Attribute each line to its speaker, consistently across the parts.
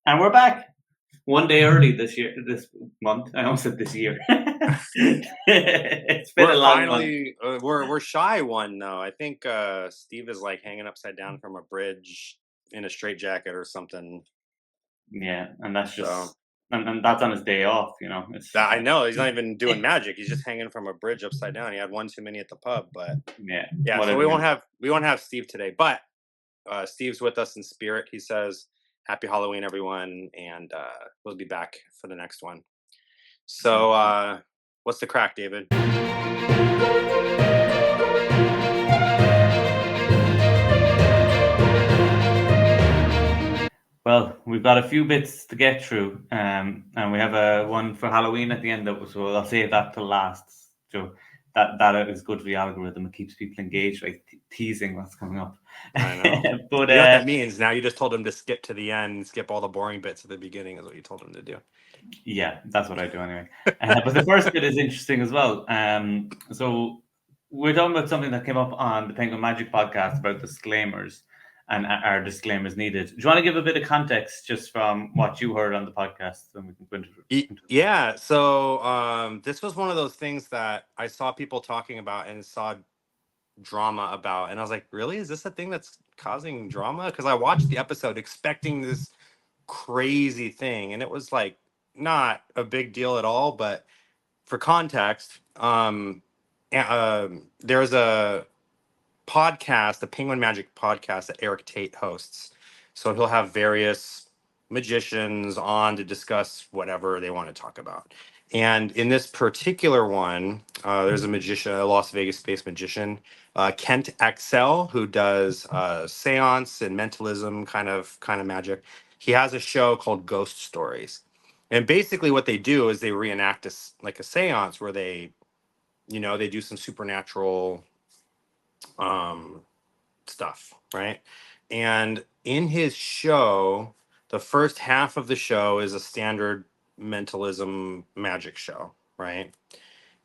Speaker 1: And we're back one day early this month. I almost said this year. It's been a long month.
Speaker 2: We're shy one though. I think Steve is like hanging upside down from a bridge in a straitjacket or something.
Speaker 1: Yeah, and that's just
Speaker 2: So
Speaker 1: and that's on his day off. It's
Speaker 2: I know he's not even doing magic. He's just hanging from a bridge upside down. He had one too many at the pub, but
Speaker 1: yeah.
Speaker 2: yeah.
Speaker 1: What
Speaker 2: So
Speaker 1: a
Speaker 2: we won't have Steve today, but Steve's with us in spirit. He says, "Happy Halloween, everyone," and we'll be back for the next one. So what's the crack, David?
Speaker 1: Well, we've got a few bits to get through, and we have a one for Halloween at the end. So I'll save that till last. So that is good for the algorithm. It keeps people engaged, like teasing what's coming up.
Speaker 2: I know.
Speaker 1: But
Speaker 2: You know what that means? Now you just told him to skip to the end, skip all the boring bits at the beginning, is what you told him to do.
Speaker 1: yeah, that's what I do anyway. But the first bit is interesting as well. So we're talking about something that came up on the Penguin Magic podcast about disclaimers and are disclaimers needed. Do you want to give a bit of context just from what you heard on the podcast? And we can go into
Speaker 2: Yeah. So this was one of those things that I saw people talking about and saw drama about, and I was like, really? Is this a thing that's causing drama? Because I watched the episode expecting this crazy thing, and it was like not a big deal at all. But for context, there's a podcast, the Penguin Magic podcast that Eric Tate hosts. So he'll have various magicians on to discuss whatever they want to talk about. And in this particular one, there's a magician, a Las Vegas-based magician, Kent Axel, who does seance and mentalism kind of magic. He has a show called Ghost Stories, and basically what they do is they reenact like a seance where they do some supernatural um, stuff, right? And in his show, the first half of the show is a standard mentalism magic show, right?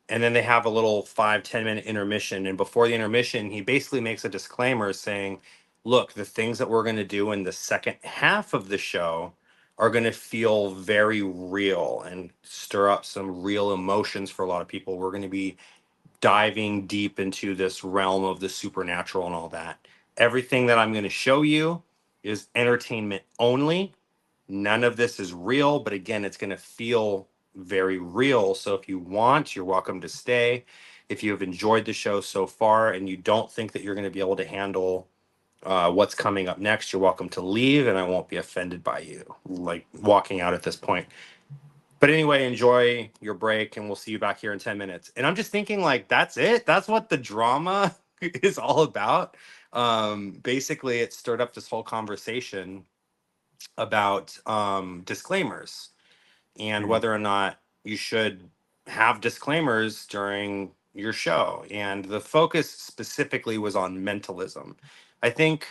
Speaker 2: And then they have a little 5-10 minute intermission. And before the intermission, he basically makes a disclaimer saying, look, the things that we're going to do in the second half of the show are going to feel very real and stir up some real emotions for a lot of people. We're going to be diving deep into this realm of the supernatural and all that. Everything that I'm going to show you is entertainment only. None of this is real, but again, it's going to feel very real. So if you want, you're welcome to stay. If you have enjoyed the show so far and you don't think that you're going to be able to handle what's coming up next, you're welcome to leave, and I won't be offended by you like walking out at this point. But anyway, enjoy your break, and we'll see you back here in 10 minutes. And I'm just thinking, like, that's it. That's what the drama is all about. Basically, it stirred up this whole conversation about disclaimers and whether or not you should have disclaimers during your show. And the focus specifically was on mentalism. I think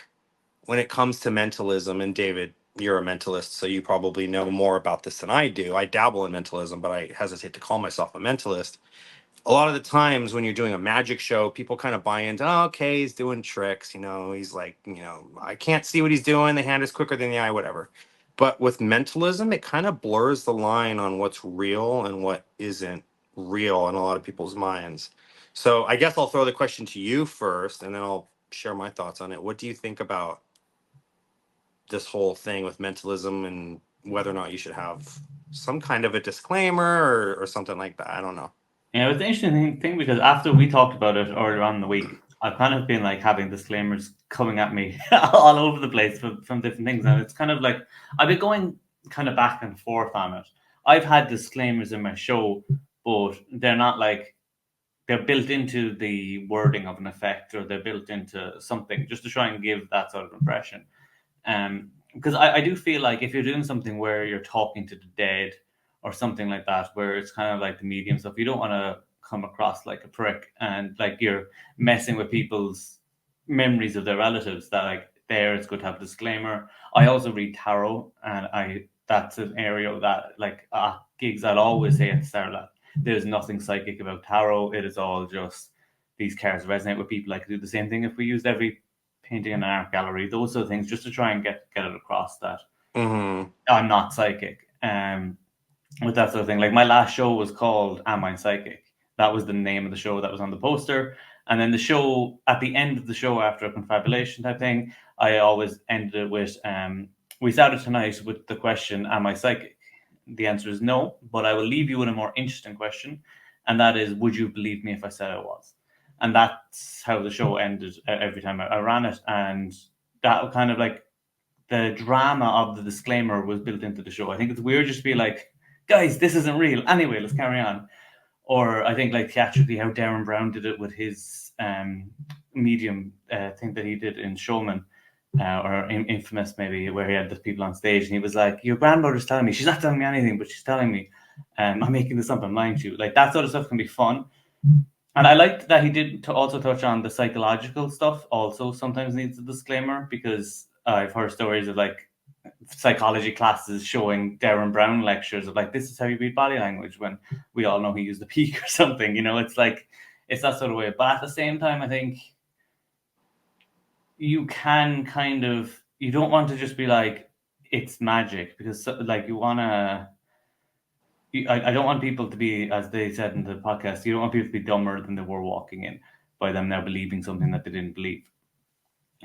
Speaker 2: when it comes to mentalism, and David, you're a mentalist, so you probably know more about this than I do. I dabble in mentalism, but I hesitate to call myself a mentalist. A lot of the times when you're doing a magic show, people kind of buy into, oh, okay, he's doing tricks. He's like, I can't see what he's doing. The hand is quicker than the eye, whatever. But with mentalism, it kind of blurs the line on what's real and what isn't real in a lot of people's minds. So I guess I'll throw the question to you first, and then I'll share my thoughts on it. What do you think about this whole thing with mentalism and whether or not you should have some kind of a disclaimer or something like that? I don't know.
Speaker 1: Yeah, it's an interesting thing because after we talked about it earlier on in the week, I've kind of been like having disclaimers coming at me all over the place from different things. And it's kind of like I've been going kind of back and forth on it. I've had disclaimers in my show, but they're not like they're built into the wording of an effect or they're built into something just to try and give that sort of impression. Because I do feel like if you're doing something where you're talking to the dead or something like that, where it's kind of like the medium stuff, you don't want to come across like a prick and like you're messing with people's memories of their relatives. That like there, it's good to have a disclaimer. I also read tarot, and that's an area that like gigs I'll always say at the start that there's nothing psychic about tarot. It is all just these cards resonate with people. I could do the same thing if we used every painting in an art gallery, those sort of things, just to try and get it across that
Speaker 2: Mm-hmm.
Speaker 1: I'm not psychic. With that sort of thing. Like my last show was called Am I Psychic? That was the name of the show that was on the poster. And then the show, at the end of the show, after a confabulation type thing, I always ended it with, we started tonight with the question, Am I psychic? The answer is no, but I will leave you with a more interesting question. And that is, would you believe me if I said I was? And that's how the show ended every time I ran it. And that kind of like the drama of the disclaimer was built into the show. I think it's weird just to be like, guys, this isn't real. Anyway, let's carry on. Or I think like theatrically how Darren Brown did it with his medium thing that he did in Showman. Or Infamous, maybe, where he had the people on stage and he was like, your grandmother's telling me, she's not telling me anything, but she's telling me, I'm making this up, I'm lying to you. Like that sort of stuff can be fun. And I liked that he did to also touch on the psychological stuff, also sometimes needs a disclaimer, because I've heard stories of like psychology classes showing Darren Brown lectures of like, this is how you read body language, when we all know he used a peak or something. You know, it's like, it's that sort of way. But at the same time, I think you can kind of, you don't want to just be like, it's magic, because like you want to, I don't want people to be, as they said in the podcast, you don't want people to be dumber than they were walking in by them now believing something that they didn't believe.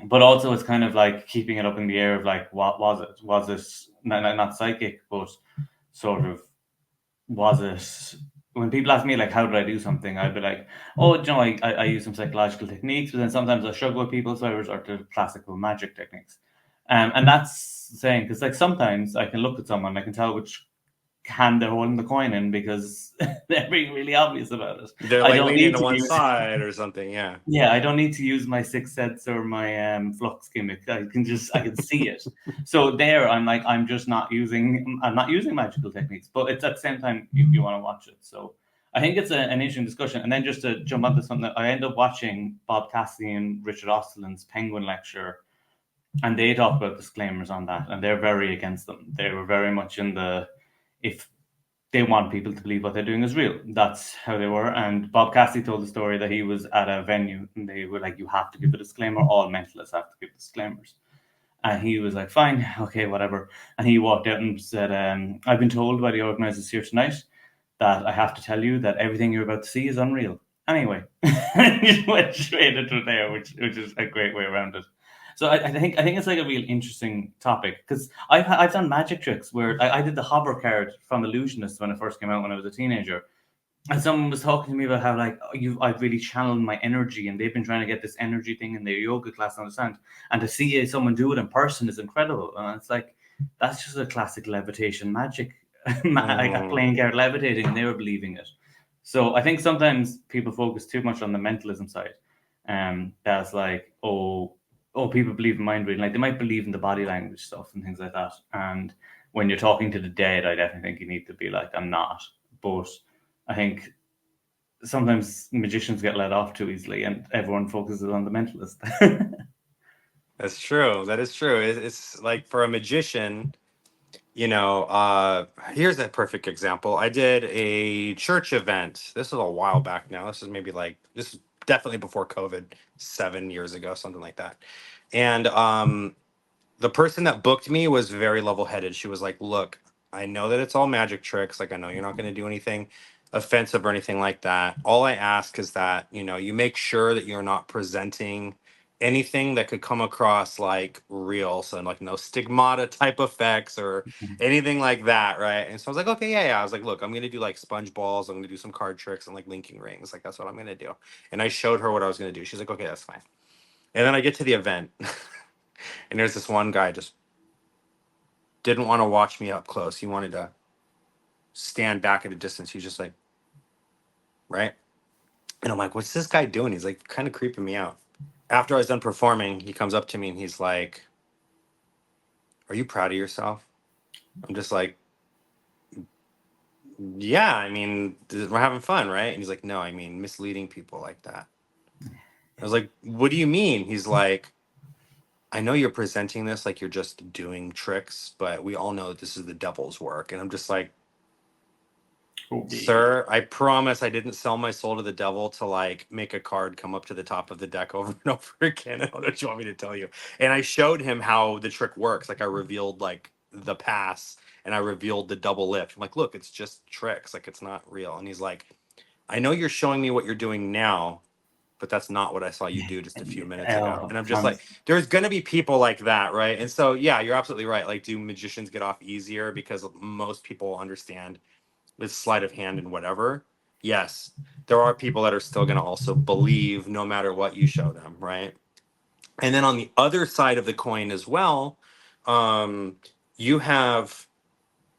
Speaker 1: But also, it's kind of like keeping it up in the air of like, what was it? Was it not psychic, but sort of, was it? When people ask me like, how did I do something? I'd be like, oh, you know, I use some psychological techniques, but then sometimes I struggle with people, so I resort to classical magic techniques. And that's saying, because like sometimes I can look at someone, I can tell which hand they're holding the coin in, because they're being really obvious about it.
Speaker 2: They're
Speaker 1: I
Speaker 2: like
Speaker 1: don't
Speaker 2: leaning
Speaker 1: need
Speaker 2: to
Speaker 1: to
Speaker 2: one
Speaker 1: use,
Speaker 2: side or something. Yeah.
Speaker 1: yeah, I don't need to use my sixth sense or my flux gimmick. I can see it. So there, I'm like, I'm not using magical techniques, but it's at the same time you want to watch it. So I think it's an interesting discussion. And then just to jump onto something, I end up watching Bob Cassidy and Richard Ostland's Penguin lecture, and they talk about disclaimers on that, and they're very against them. They were very much in the, if they want people to believe what they're doing is real. That's how they were. And Bob Cassidy told the story that he was at a venue and they were like, you have to give a disclaimer. All mentalists have to give disclaimers. And he was like, fine, okay, whatever. And he walked out and said, I've been told by the organizers here tonight that I have to tell you that everything you're about to see is unreal. Anyway, he went straight into there, which is a great way around it. So I think it's like a real interesting topic, because I've done magic tricks where I did the hover card from Illusionist when it first came out when I was a teenager, and someone was talking to me about how like, I've really channeled my energy, and they've been trying to get this energy thing in their yoga class, understand, and to see someone do it in person is incredible. And it's like, that's just a classic levitation magic. I got playing card levitating and they were believing it. So I think sometimes people focus too much on the mentalism side. That's like, people believe in mind reading. Like they might believe in the body language stuff and things like that. And when you're talking to the dead, I definitely think you need to be like, I'm not. But I think sometimes magicians get let off too easily, and everyone focuses on the mentalist.
Speaker 2: That's true. That is true. It's like for a magician, here's a perfect example. I did a church event. This was a while back now. This is definitely before COVID, 7 years ago, something like that. And the person that booked me was very level-headed. She was like, look, I know that it's all magic tricks. Like, I know you're not going to do anything offensive or anything like that. All I ask is that, you make sure that you're not presenting anything that could come across like real. So like no stigmata type effects or anything like that. Right. And so I was like, okay, yeah. I was like, look, I'm going to do like sponge balls. I'm going to do some card tricks and like linking rings. Like, that's what I'm going to do. And I showed her what I was going to do. She's like, okay, that's fine. And then I get to the event. And there's this one guy just didn't want to watch me up close. He wanted to stand back at a distance. He's just like, right? And I'm like, what's this guy doing? He's like kind of creeping me out. After I was done performing, he comes up to me and he's like, are you proud of yourself? I'm just like, yeah, I mean, we're having fun, right? And he's like, no, I mean, misleading people like that. I was like, what do you mean? He's like, I know you're presenting this like you're just doing tricks, but we all know that this is the devil's work. And I'm just like, sir, I promise I didn't sell my soul to the devil to like make a card come up to the top of the deck over and over again. I don't know what you want me to tell you. And I showed him how the trick works. Like I revealed like the pass and I revealed the double lift. I'm like, look, it's just tricks. Like, it's not real. And he's like, I know you're showing me what you're doing now, but that's not what I saw you do just a few minutes ago.
Speaker 1: Oh,
Speaker 2: And I'm just like, there's going to be people like that, right? And so, yeah, you're absolutely right. Like, do magicians get off easier because most people understand this sleight of hand and whatever? Yes, there are people that are still going to also believe no matter what you show them, right? And then on the other side of the coin as well, you have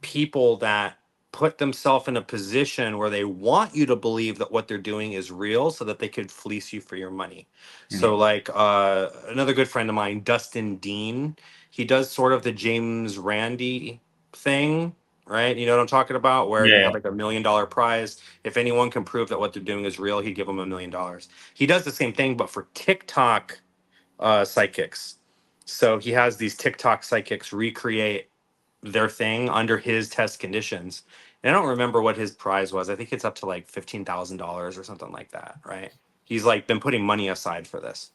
Speaker 2: people that put themselves in a position where they want you to believe that what they're doing is real so that they could fleece you for your money.
Speaker 1: yeah.
Speaker 2: So like another good friend of mine, Dustin Dean, he does sort of the James Randi thing, right? You know what I'm talking about? Where you
Speaker 1: Yeah.
Speaker 2: have like $1 million prize. If anyone can prove that what they're doing is real, he'd give them $1 million. He does the same thing, but for TikTok psychics. So he has these TikTok psychics recreate their thing under his test conditions. And I don't remember what his prize was. I think it's up to like $15,000 or something like that, right? He's like been putting money aside for this.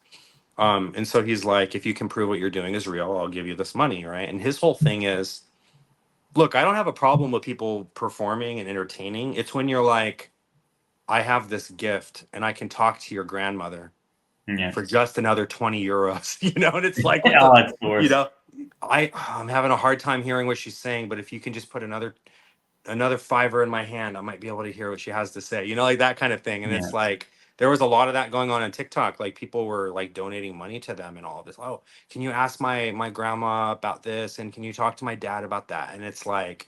Speaker 2: And so he's like, if you can prove what you're doing is real, I'll give you this money, right? And his whole thing is, look, I don't have a problem with people performing and entertaining. It's when you're like, I have this gift and I can talk to your grandmother
Speaker 1: Yeah.
Speaker 2: for just another 20 euros, you know, and it's like, what
Speaker 1: Oh,
Speaker 2: the,
Speaker 1: it's the
Speaker 2: you
Speaker 1: worst.
Speaker 2: know, I'm having a hard time hearing what she's saying, but if you can just put another fiver in my hand, I might be able to hear what she has to say, you know, like that kind of thing. And
Speaker 1: Yeah.
Speaker 2: it's like, there was a lot of that going on TikTok. Like people were like donating money to them and all of this. Oh, can you ask my grandma about this? And can you talk to my dad about that? And it's like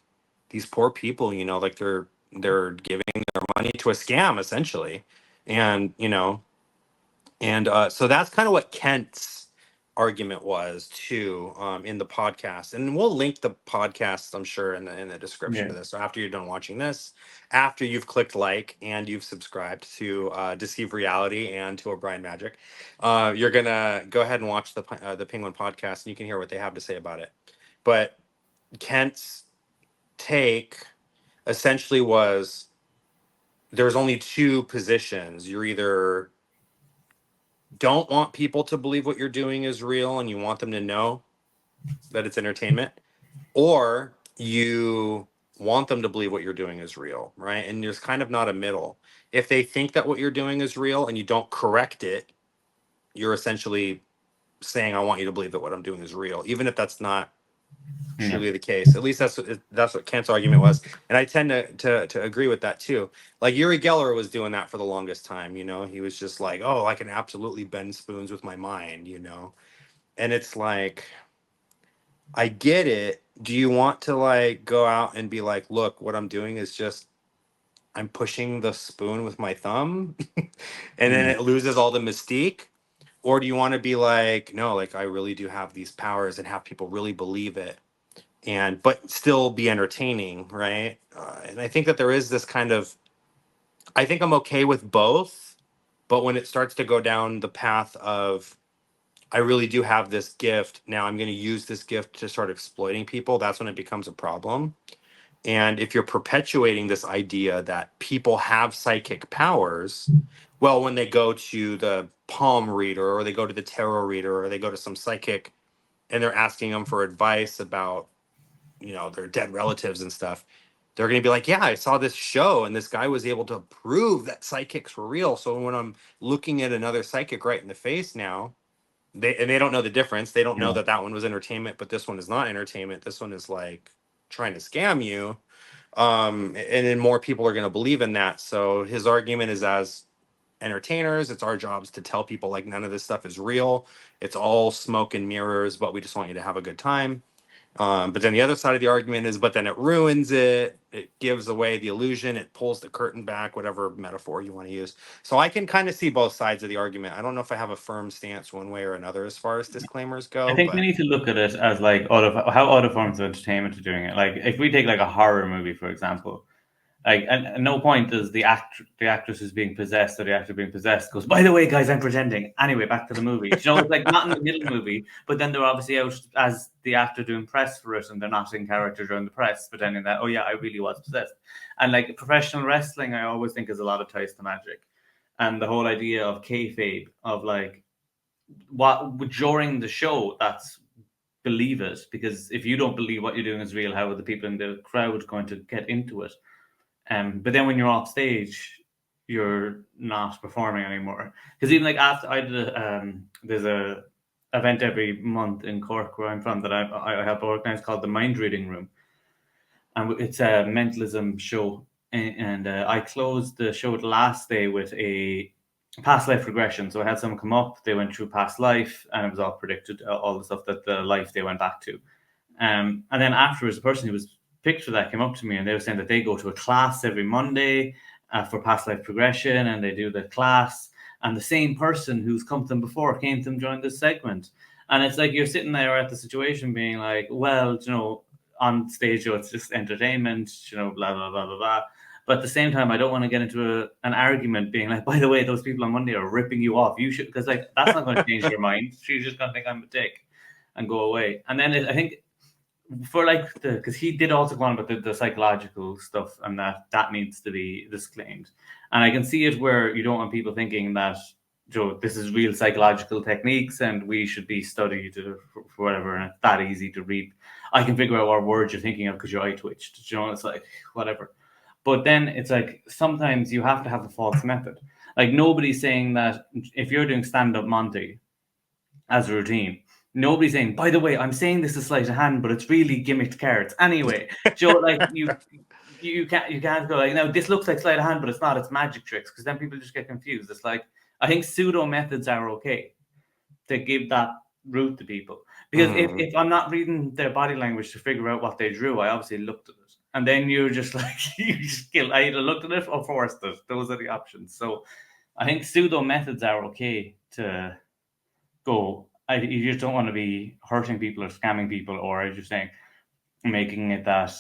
Speaker 2: these poor people, you know, like they're giving their money to a scam essentially. And, you know, and so that's kind of what Kent's argument was too in the podcast. And we'll link the podcast, I'm sure, in the description
Speaker 1: Yeah.
Speaker 2: of this. So after you're done watching this, after you've clicked like and you've subscribed to Deceive Reality and to O'Brien Magic, you're gonna go ahead and watch the Penguin podcast, and you can hear what they have to say about it. But Kent's take essentially was there's only two positions. You're either don't want people to believe what you're doing is real and you want them to know that it's entertainment, or you want them to believe what you're doing is real, right? And there's kind of not a middle. If they think that what you're doing is real and you don't correct it, you're essentially saying, I want you to believe that what I'm doing is real, even if that's not
Speaker 1: Yeah.
Speaker 2: truly the case. At least that's what Kent's argument was, and I tend to agree with that too. Like Uri Geller was doing that for the longest time. You know, he was just like, "Oh, I can absolutely bend spoons with my mind," you know, and it's like, I get it. Do you want to like go out and be like, "Look, what I'm doing is just I'm pushing the spoon with my thumb," and then
Speaker 1: Yeah.
Speaker 2: it loses all the mystique? Or do you want to be like, no, like I really do have these powers and have people really believe it? And but still be entertaining, right? And I think that there is this kind of, I think I'm okay with both, but when it starts to go down the path of I really do have this gift, now I'm going to use this gift to start exploiting people, that's when it becomes a problem. And if you're perpetuating this idea that people have psychic powers, well, when they go to the palm reader or they go to the tarot reader or they go to some psychic and they're asking them for advice about, you know, their dead relatives and stuff, they're going to be like, yeah, I saw this show and this guy was able to prove that psychics were real. So when I'm looking at another psychic right in the face now, they don't know the difference. They don't know
Speaker 1: Yeah.
Speaker 2: that that one was entertainment, but this one is not entertainment. This one is like trying to scam you. And then more people are going to believe in that. So his argument is, as entertainers, it's our jobs to tell people like none of this stuff is real. It's all smoke and mirrors, but we just want you to have a good time. But then the other side of the argument is, but then it ruins it. It gives away the illusion. It pulls the curtain back, whatever metaphor you want to use. So I can kind of see both sides of the argument. I don't know if I have a firm stance one way or another as far as disclaimers
Speaker 1: I
Speaker 2: go,
Speaker 1: think we
Speaker 2: but
Speaker 1: need to look at it as like how other forms of entertainment are doing it. Like if we take like a horror movie, for example, like and at no point does the actress who's being possessed or the actor being possessed goes, by the way, guys, I'm pretending. Anyway, back to the movie. You know, it's like not in the middle of the movie, but then they're obviously out as the actor doing press for it and they're not in character during the press, pretending that, oh yeah, I really was possessed. And like professional wrestling, I always think is a lot of ties to magic. And the whole idea of kayfabe, of like what during the show, that's believe it, because if you don't believe what you're doing is real, how are the people in the crowd going to get into it? But then when you're off stage, you're not performing anymore. Because even like after I did there's a event every month in Cork where I'm from that I help organize called the Mind Reading Room, and it's a mentalism show. And I closed the show the last day with a past life regression. So I had someone come up, they went through past life, and it was all predicted, all the stuff that the life they went back to. And then afterwards, the person who was picked for that came up to me, and they were saying that they go to a class every Monday for past life progression, and they do the class, and the same person who's come to them before came to them during this segment. And it's like you're sitting there at the situation being like, well, you know, on stage, it's just entertainment, you know, blah, blah, blah, blah, blah. But at the same time, I don't want to get into an argument being like, by the way, those people on Monday are ripping you off. You should, because like that's not going to change your mind. She's just going to think I'm a dick and go away. And then I think for like because he did also go on about the psychological stuff, and that needs to be disclaimed. And I can see it where you don't want people thinking that, Joe, this is real psychological techniques and we should be studied for whatever, and it's that easy to read. I can figure out what words you're thinking of because your eye twitched. You know, it's like whatever. But then it's like sometimes you have to have a false method. Like nobody's saying that if you're doing stand-up Monty as a routine, nobody's saying, by the way, I'm saying this is sleight of hand, but it's really gimmicked cards. Anyway, Joe, like you can't go like, no, this looks like sleight of hand, but it's not. It's magic tricks, because then people just get confused. It's like I think pseudo methods are okay to give that route to people, because if I'm not reading their body language to figure out what they drew, I obviously looked at it. And then you're just like, you just kill. I either looked at it or forced it. Those are the options. So I think pseudo methods are okay to go. You just don't want to be hurting people or scamming people, or as you're saying, making it that,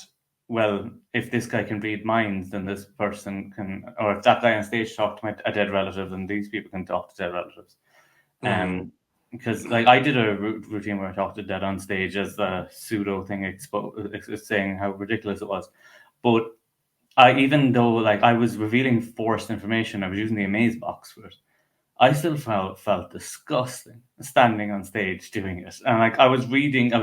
Speaker 1: well, if this guy can read minds, then this person can, or if that guy on stage talked to a dead relative, then these people can talk to dead relatives. Because like I did a routine where I talked to dead on stage as the pseudo thing saying how ridiculous it was. But even though like I was revealing forced information, I was using the amaze box for it, I still felt disgusting standing on stage doing it. And like I was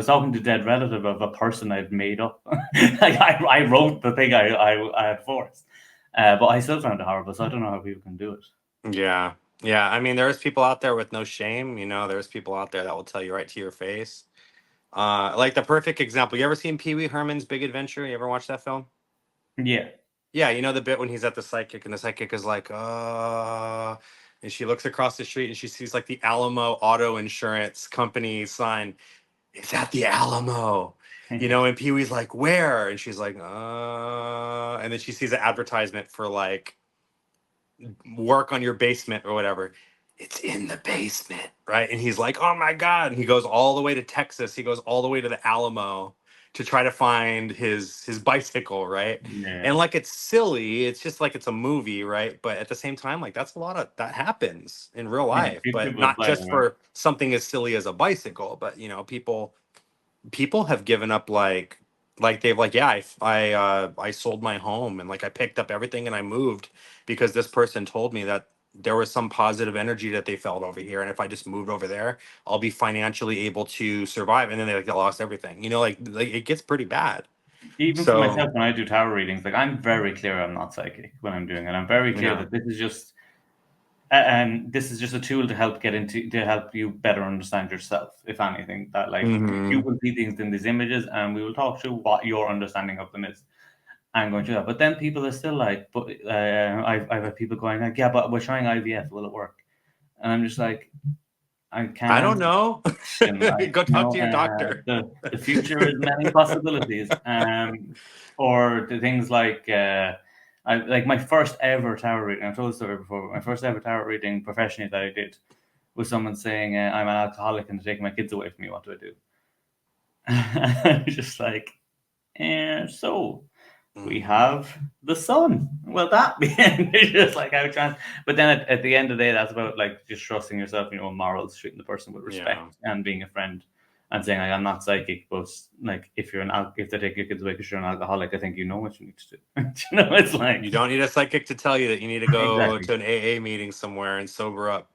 Speaker 1: talking to dead relative of a person I'd made up. Like I wrote the thing I had forced. But I still found it horrible, so I don't know how people can do it.
Speaker 2: Yeah. Yeah. I mean, there's people out there with no shame. You know, there's people out there that will tell you right to your face. Like the perfect example. You ever seen Pee Wee Herman's Big Adventure? You ever watch that film?
Speaker 1: Yeah.
Speaker 2: Yeah, you know the bit when he's at the psychic and the psychic is like, and she looks across the street and she sees like the Alamo Auto Insurance Company sign. It's at the Alamo, you know, and Pee Wee's like, where? And she's like, and then she sees an advertisement for like work on your basement or whatever. It's in the basement, right? And he's like, oh my God. And he goes all the way to Texas. He goes all the way to the Alamo to try to find his bicycle, right?
Speaker 1: Yeah.
Speaker 2: And like it's silly, it's just like it's a movie, right? But at the same time, like that's a lot of that happens in real life, but not just for something as silly as a bicycle. But you know, people have given up like they've like, yeah, I sold my home and like I picked up everything and I moved because this person told me that there was some positive energy that they felt over here, and if I just moved over there, I'll be financially able to survive. And then they lost everything. You know, like it gets pretty bad.
Speaker 1: Even for myself, when I do tarot readings, like I'm very clear I'm not psychic when I'm doing it. I'm very clear that this is just a tool to help help you better understand yourself. If anything, that like you will see things in these images, and we will talk through what your understanding of them is. I'm going through that, but then people are still like, but I've had people going like, yeah, but we're trying IVF, will it work? And I'm just like, I can't.
Speaker 2: I don't know. Go talk to your doctor.
Speaker 1: The future is many possibilities. Or the things like like my first ever tarot reading. I've told the story before. But my first ever tarot reading professionally that I did was someone saying, I'm an alcoholic and they're taking my kids away from me. What do I do? I was just like, so we have the sun. Well, that it's just like how trans. But then at the end of the day, that's about like just trusting yourself, you know, morals, treating the person with respect, and being a friend, and saying like, I'm not psychic, but like if they take your kids away because you're an alcoholic, I think you know what you need to do. You know, it's like
Speaker 2: you don't need a psychic to tell you that you need to go to an AA meeting somewhere and sober up.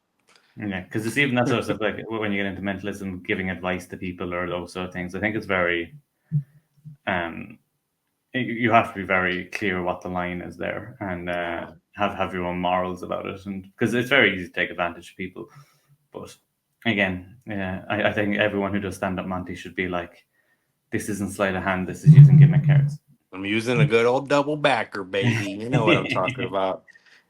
Speaker 1: Yeah, because it's even that sort of stuff, like when you get into mentalism, giving advice to people or those sort of things. I think it's very, you have to be very clear what the line is there, and have your own morals about it, and because it's very easy to take advantage of people. But again, yeah, I think everyone who does stand up Monty should be like, this isn't sleight of hand, this is using gimmick cards.
Speaker 2: I'm using a good old double backer, baby. You know what I'm talking about.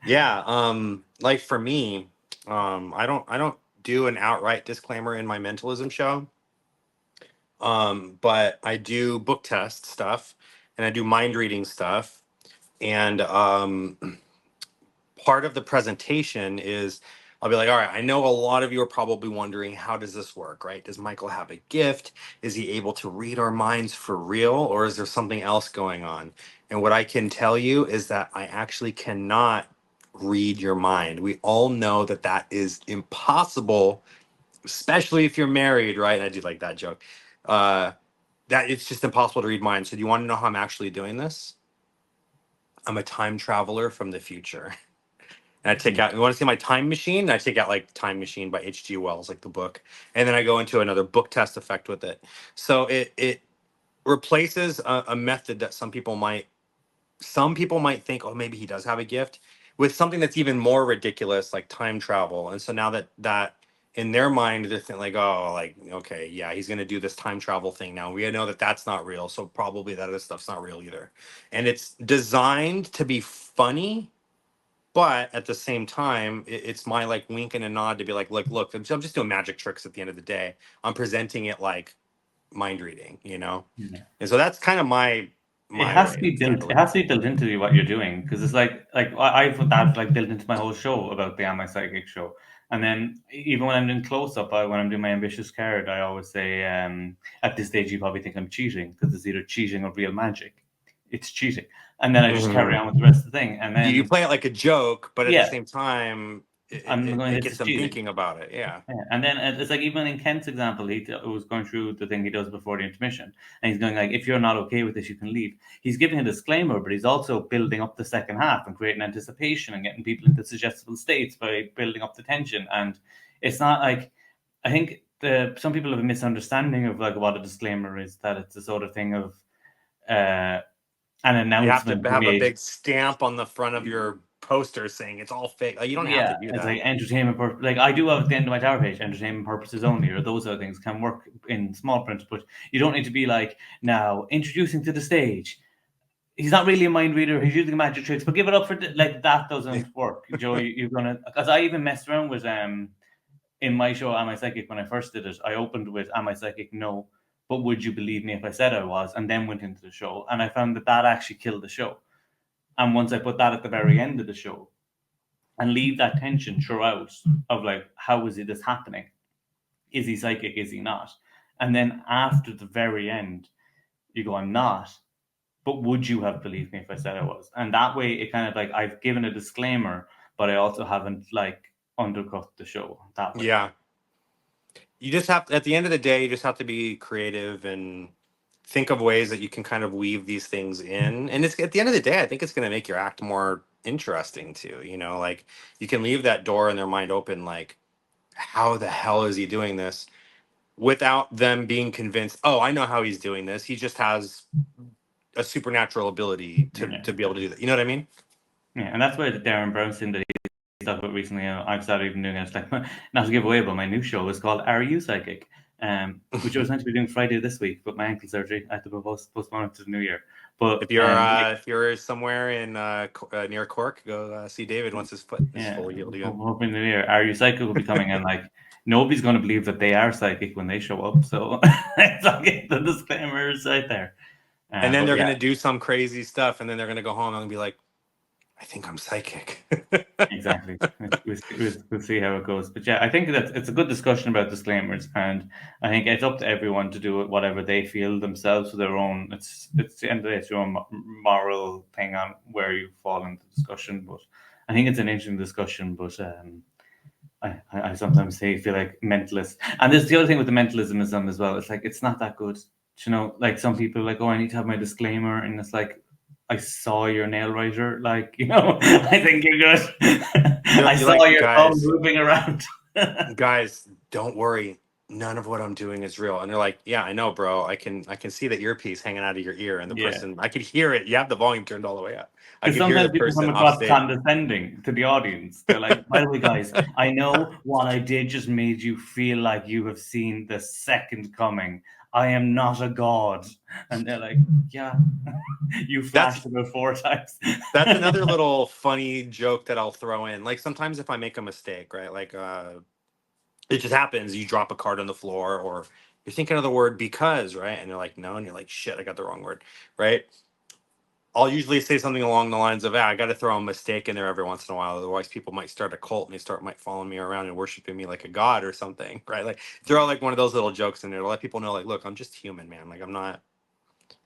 Speaker 2: Yeah. Like for me, I don't do an outright disclaimer in my mentalism show. But I do book test stuff and I do mind reading stuff. And part of the presentation is I'll be like, all right, I know a lot of you are probably wondering, how does this work, right? Does Michael have a gift? Is he able to read our minds for real? Or is there something else going on? And what I can tell you is that I actually cannot read your mind. We all know that that is impossible, especially if you're married, right? And I do like that joke. That it's just impossible to read minds. So do you want to know how I'm actually doing this? I'm a time traveler from the future. And I take out, you want to see my time machine? I take out like Time Machine by H.G. Wells, like the book. And then I go into another book test effect with it. So it replaces a method that some people might think, oh, maybe he does have a gift, with something that's even more ridiculous, like time travel. And so now that in their mind, they're thinking like, oh, like, okay, yeah, he's going to do this time travel thing. Now we know that that's not real. So probably that other stuff's not real either. And it's designed to be funny, but at the same time, it's my like wink and a nod to be like, look, I'm just doing magic tricks at the end of the day. I'm presenting it like mind reading, you know?
Speaker 1: Yeah.
Speaker 2: And so that's kind of my
Speaker 1: It
Speaker 2: my
Speaker 1: has to
Speaker 2: way
Speaker 1: be
Speaker 2: of
Speaker 1: built. It
Speaker 2: handling
Speaker 1: has
Speaker 2: it.
Speaker 1: to be built into what you're doing, because it's like I put that like built into my whole show about the Am I Psychic show. And then even when I'm doing close up, when I'm doing my ambitious card, I always say, at this stage you probably think I'm cheating because it's either cheating or real magic. It's cheating, and then I just carry
Speaker 2: Mhm.
Speaker 1: on with the rest of the thing. And
Speaker 2: You
Speaker 1: then
Speaker 2: play it like a joke, but at the
Speaker 1: yeah,
Speaker 2: same time,
Speaker 1: I'm going,
Speaker 2: it
Speaker 1: this
Speaker 2: gets
Speaker 1: is
Speaker 2: them
Speaker 1: cheating.
Speaker 2: thinking about it. Yeah.
Speaker 1: Yeah. And then it's like even in Kent's example, he was going through the thing he does before the intermission, and he's going like, "If you're not okay with this, you can leave." He's giving a disclaimer, but he's also building up the second half and creating anticipation and getting people into suggestible states by building up the tension. And it's not like, I think some people have a misunderstanding of like what a disclaimer is, that it's a sort of thing of an
Speaker 2: You have to
Speaker 1: announcement
Speaker 2: have a
Speaker 1: made.
Speaker 2: big stamp on the front of your poster saying it's all fake. Like, you don't have
Speaker 1: Yeah,
Speaker 2: to do
Speaker 1: it's
Speaker 2: that.
Speaker 1: like entertainment. Like I do have at the end of my tower page, entertainment purposes only, or those other things can work in small print. But you don't need to be like, now introducing to the stage. He's not really a mind reader. He's using magic tricks, but give it up for like that doesn't work, Joe. You're gonna, because I even messed around with in my show Am I Psychic when I first did it. I opened with Am I Psychic? No, but would you believe me if I said I was? And then went into the show, and I found that actually killed the show. And once I put that at the very end of the show, and leave that tension throughout of like, how is this happening? Is he psychic? Is he not? And then after the very end, you go, I'm not. But would you have believed me if I said I was? And that way, it kind of like, I've given a disclaimer, but I also haven't like undercut the show that way.
Speaker 2: Yeah. You just have to, at the end of the day, you just have to be creative and think of ways that you can kind of weave these things in. And it's at the end of the day, I think it's going to make your act more interesting too. You know, like you can leave that door in their mind open, like, how the hell is he doing this? Without them being convinced, oh, I know how he's doing this. He just has a supernatural ability
Speaker 1: Yeah.
Speaker 2: to be able to do that. You know what I mean?
Speaker 1: Yeah, and that's why the Darren Brownstein that he stuck with recently, I've started even doing it. It's like, not to give away, but my new show is called Are You Psychic? Which I was meant to be doing Friday this week, but my ankle surgery, I had to postpone it to the new year. But
Speaker 2: If you're somewhere in near Cork, go see David once his foot is
Speaker 1: yeah,
Speaker 2: fully healed again.
Speaker 1: hoping the new year, Are You Psychic will be coming in. Like, nobody's going to believe that they are psychic when they show up. So it's like the disclaimer is right there.
Speaker 2: And then
Speaker 1: But
Speaker 2: they're
Speaker 1: yeah,
Speaker 2: gonna do some crazy stuff, and then they're gonna go home and be like, I think I'm psychic.
Speaker 1: exactly. We'll see how it goes. But yeah, I think that it's a good discussion about disclaimers, and I think it's up to everyone to do whatever they feel themselves for their own. It's the end of the day, it's your own moral thing on where you fall in the discussion. But I think it's an interesting discussion. But I sometimes feel like mentalist, and there's the other thing with the mentalism as well. It's like it's not that good. You know, like some people are like, oh, I need to have my disclaimer, and it's like, I saw your nail writer, like, you know, I think you're good. I
Speaker 2: You
Speaker 1: saw
Speaker 2: like
Speaker 1: your thumb
Speaker 2: guys.
Speaker 1: moving around.
Speaker 2: guys, don't worry. None of what I'm doing is real. And they're like, yeah, I know, bro. I can see the earpiece hanging out of your ear, and the
Speaker 1: Yeah.
Speaker 2: person, I could hear it. You have the volume turned all the way up. I
Speaker 1: Because
Speaker 2: could hear the
Speaker 1: sometimes people come
Speaker 2: person off
Speaker 1: across
Speaker 2: stage.
Speaker 1: condescending to the audience. They're like, by the way, guys, I know what I did just made you feel like you have seen the second coming. I am not a god. And they're like, yeah, you
Speaker 2: That's
Speaker 1: flashed about 4 times.
Speaker 2: that's another little funny joke that I'll throw in. Like sometimes if I make a mistake, right? Like it just happens, you drop a card on the floor, or you're thinking of the word because, right? And they're like, no, and you're like, shit, I got the wrong word, right? I'll usually say something along the lines of, I got to throw a mistake in there every once in a while. Otherwise, people might start a cult and might follow me around and worshiping me like a god or something, right? Like throw like one of those little jokes in there to let people know, like, look, I'm just human, man. Like I'm not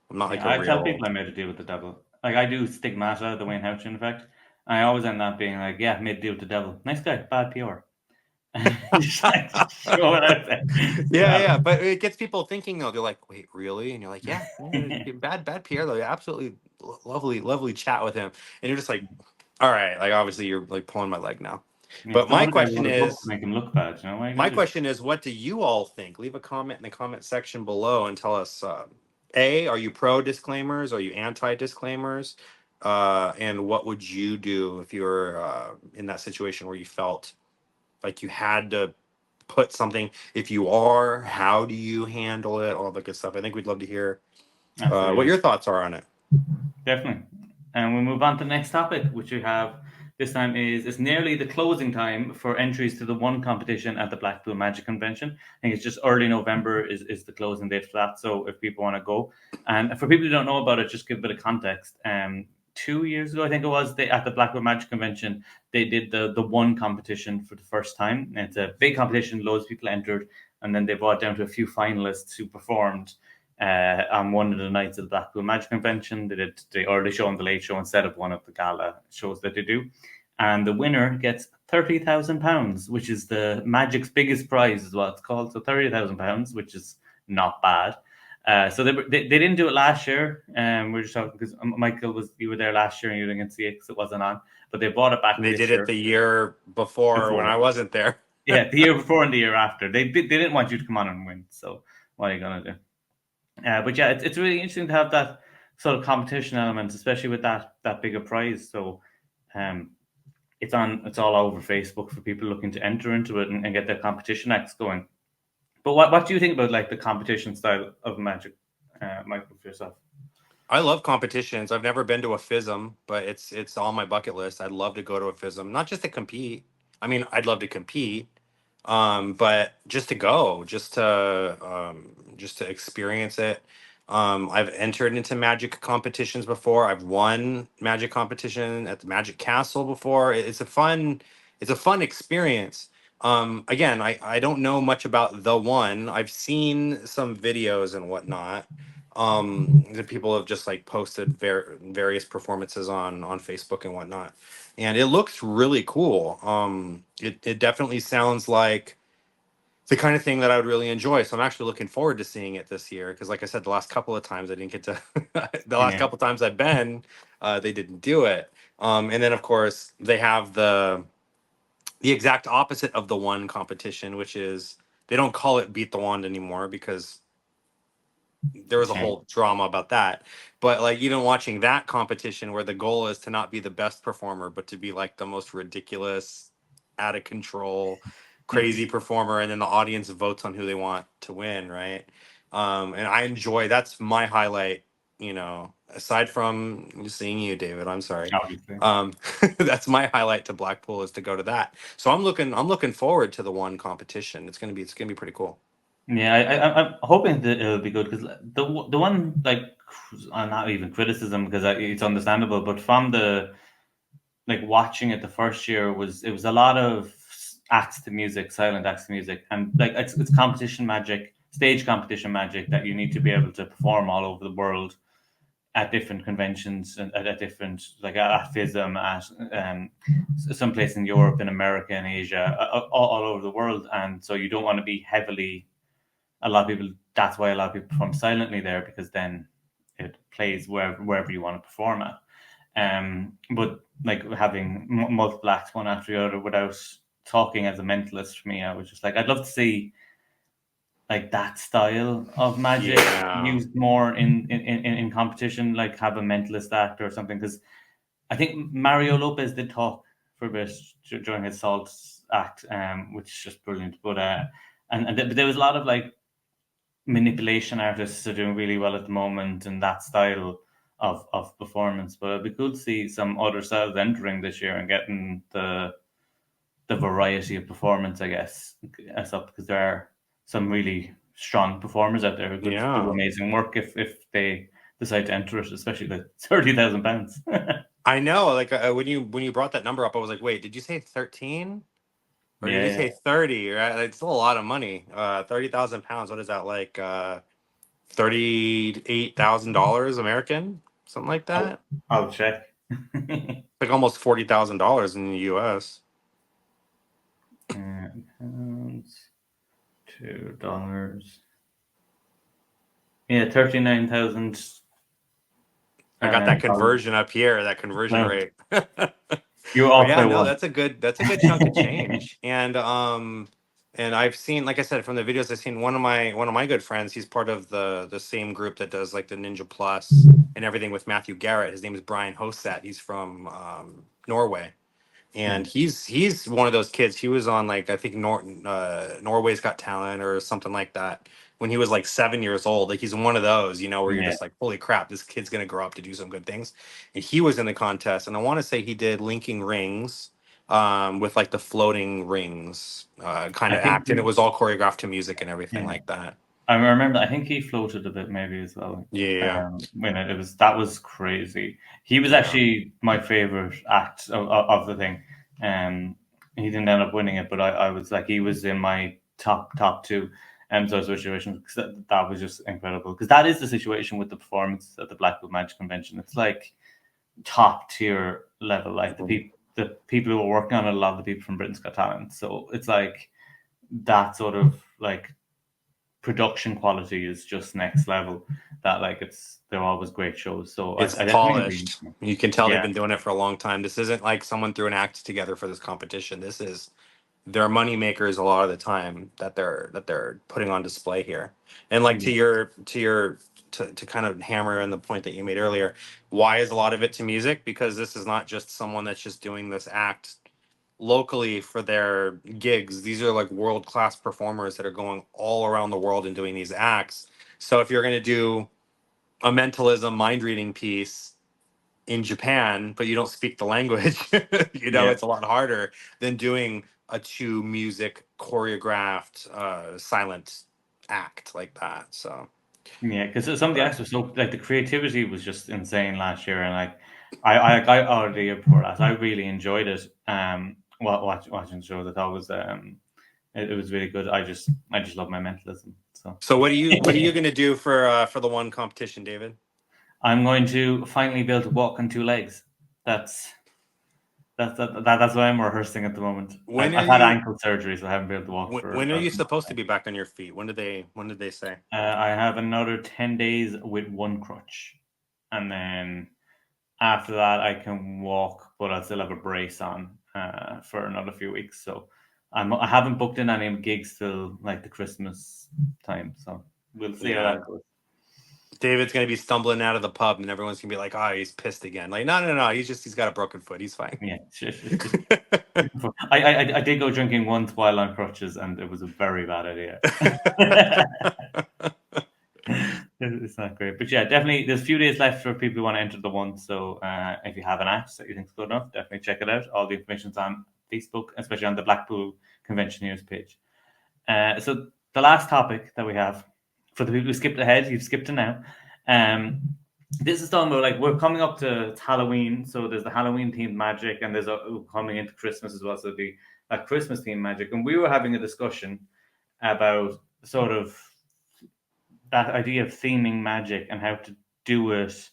Speaker 2: like
Speaker 1: Yeah,
Speaker 2: a
Speaker 1: I tell
Speaker 2: real.
Speaker 1: people I made a deal with the devil. Like I do stigmata, the Wayne Houchin effect. And I always end up being like, yeah, made a deal with the devil. Nice guy, bad PR. Just like throw it out there.
Speaker 2: Yeah,
Speaker 1: Well,
Speaker 2: yeah, but it gets people thinking though. They're like, "Wait, really?" And you're like, "Yeah, bad Pierre though. Absolutely lovely chat with him." And you're just like, "All right." Like, obviously, you're like pulling my leg now.
Speaker 1: yeah,
Speaker 2: But
Speaker 1: some other guy wrote a book to make him look bad. You know what are you
Speaker 2: my
Speaker 1: gonna do?
Speaker 2: question is, what do you all think? Leave a comment in the comment section below and tell us: A, are you pro disclaimers? Are you anti disclaimers? And what would you do if you were in that situation where you felt like you had to put something? If you are, how do you handle it? All that good stuff. I think we'd love to hear what
Speaker 1: Absolutely.
Speaker 2: your thoughts are on it.
Speaker 1: Definitely. And we move on to the next topic, which we have this time is it's nearly the closing time for entries to the one competition at the Blackpool Magic Convention. I think it's just early November is the closing date for that. So if people want to go, and for people who don't know about it, just give a bit of context. 2 years ago, I think it was, they at the Blackpool Magic Convention, they did the one competition for the first time. And it's a big competition, loads of people entered, and then they brought down to a few finalists who performed on one of the nights of the Blackpool Magic Convention. They did the early show and the late show instead of one of the gala shows that they do. And the winner gets £30,000, which is the Magic's biggest prize, is what it's called. So £30,000, which is not bad. So they didn't do it last year. We're just talking because Michael you were there last year and you didn't see it because it wasn't on. But they brought it back
Speaker 2: They
Speaker 1: this
Speaker 2: did it
Speaker 1: year.
Speaker 2: the year before when
Speaker 1: Before,
Speaker 2: I wasn't there.
Speaker 1: yeah, the year before and the year after. They didn't want you to come on and win. So what are you gonna do? But yeah, it's really interesting to have that sort of competition element, especially with that bigger prize. So um, it's all over Facebook for people looking to enter into it and get their competition acts going. But what do you think about like the competition style of Magic, Michael, for yourself?
Speaker 2: I love competitions. I've never been to a FISM, but it's on my bucket list. I'd love to go to a FISM, not just to compete. I mean, I'd love to compete, but just to go, just to experience it. I've entered into Magic competitions before. I've won Magic competition at the Magic Castle before. It's a fun experience. Again, I don't know much about the one. I've seen some videos and whatnot. The people have just like posted various performances on Facebook and whatnot, and it looks really cool. It definitely sounds like the kind of thing that I would really enjoy. So I'm actually looking forward to seeing it this year because, like I said, the last couple of times I didn't get to. The last
Speaker 1: Yeah,
Speaker 2: couple of times I've been, they didn't do it. And then of course they have the exact opposite of the one competition, which is they don't call it Beat the Wand anymore because there was a
Speaker 1: shame.
Speaker 2: whole drama about that. But like even watching that competition where the goal is to not be the best performer, but to be like the most ridiculous, out of control, crazy performer, and then the audience votes on who they want to win, right? And I enjoy that's my highlight, aside from seeing you, David. I'm sorry.
Speaker 1: Obviously.
Speaker 2: That's my highlight to Blackpool is to go to that. So I'm looking forward to the one competition. It's gonna be pretty cool.
Speaker 1: Yeah, I'm hoping that it'll be good because the one like not even criticism because it's understandable, but from the like watching it the first year it was a lot of acts to music, silent acts to music, and like it's competition magic, stage competition magic that you need to be able to perform all over the world at different conventions and at different like at FISM, at some place in Europe, in America, in Asia, all over the world, and so you don't want to be heavily. A lot of people. That's why a lot of people perform silently there because then it plays wherever you want to perform at. But like having multiple acts one after the other without talking as a mentalist for me. I was just like, I'd love to see like that style of magic used more in competition, like have a mentalist act or something. Because I think Mario Lopez did talk for a bit during his Salt act, which is just brilliant. But but there was a lot of like manipulation artists are doing really well at the moment in that style of performance. But it'd be cool to see some other styles entering this year and getting the variety of performance, I guess, as up, because there are some really strong performers out there who could do amazing work if they decide to enter it, especially the £30,000.
Speaker 2: I know, like when you brought that number up, I was like, wait, did you say 13 or did you say 30? Right, it's still a lot of money. £30,000. What is that, like $38,000 American, something like that?
Speaker 1: I'll check.
Speaker 2: Like almost $40,000 in the US.
Speaker 1: Pounds to dollars. Yeah, 39,000.
Speaker 2: I got that conversion up here, that conversion rate.
Speaker 1: You're off by one.
Speaker 2: That's a good chunk of change. And I've seen, like I said, from the videos I've seen, one of my good friends, he's part of the same group that does like the Ninja Plus and everything with Matthew Garrett. His name is Brian Hoseth. He's from Norway. And he's one of those kids. He was on like, I think Norway's Got Talent or something like that when he was like 7 years old. Like he's one of those, where you're just like, holy crap, this kid's gonna grow up to do some good things. And he was in the contest, and I want to say he did linking rings with like the floating rings kind of act, and it was all choreographed to music and everything like that.
Speaker 1: I remember. I think he floated a bit, maybe as well.
Speaker 2: Yeah.
Speaker 1: When that was crazy. He was actually my favorite act of the thing. He didn't end up winning it, but I was like, he was in my top two. So situation, because that was just incredible. Because that is the situation with the performance at the Blackpool Magic Convention. It's like top tier level. Like the people who are working on it, a lot of the people from Britain's Got Talent. So it's like that sort of like production quality is just next level. That like they're always great shows. So
Speaker 2: it's polished. You can tell they've been doing it for a long time. This isn't like someone threw an act together for this competition. This is their money makers a lot of the time that they're putting on display here. And like to kind of hammer in the point that you made earlier, why is a lot of it to music? Because this is not just someone that's just doing this act locally for their gigs. These are like world-class performers that are going all around the world and doing these acts. So if you're going to do a mentalism mind reading piece in Japan, but you don't speak the language, it's a lot harder than doing a to music choreographed silent act like that. So
Speaker 1: because some of the acts were so like the creativity was just insane last year, and like I already before that I really enjoyed it. Watching the shows, I thought it was really good. I just love my mentalism. So
Speaker 2: what are you going to do for the one competition, David?
Speaker 1: I'm going to finally be able to walk on two legs. That's what I'm rehearsing at the moment. I've had ankle surgery, so I haven't been able to walk.
Speaker 2: When are you supposed to be back on your feet? When did they say?
Speaker 1: I have another 10 days with one crutch, and then after that I can walk, but I'll still have a brace on for another few weeks. So I haven't booked in any gigs till like the Christmas time. So we'll see how that goes.
Speaker 2: David's gonna be stumbling out of the pub, and everyone's gonna be like, "Oh, he's pissed again." Like, no, he's got a broken foot. He's fine.
Speaker 1: Yeah, I did go drinking once while on crutches, and it was a very bad idea. It's not great, but yeah, definitely. There's a few days left for people who want to enter the one. So if you have an act that you think is good enough, definitely check it out. All the information's on Facebook, especially on the Blackpool Convention News page. So the last topic that we have, for the people who skipped ahead, you've skipped to now. This is talking about like we're coming up to Halloween, so there's the Halloween themed magic, and there's coming into Christmas as well, so the Christmas themed magic. And we were having a discussion about sort of that idea of theming magic and how to do it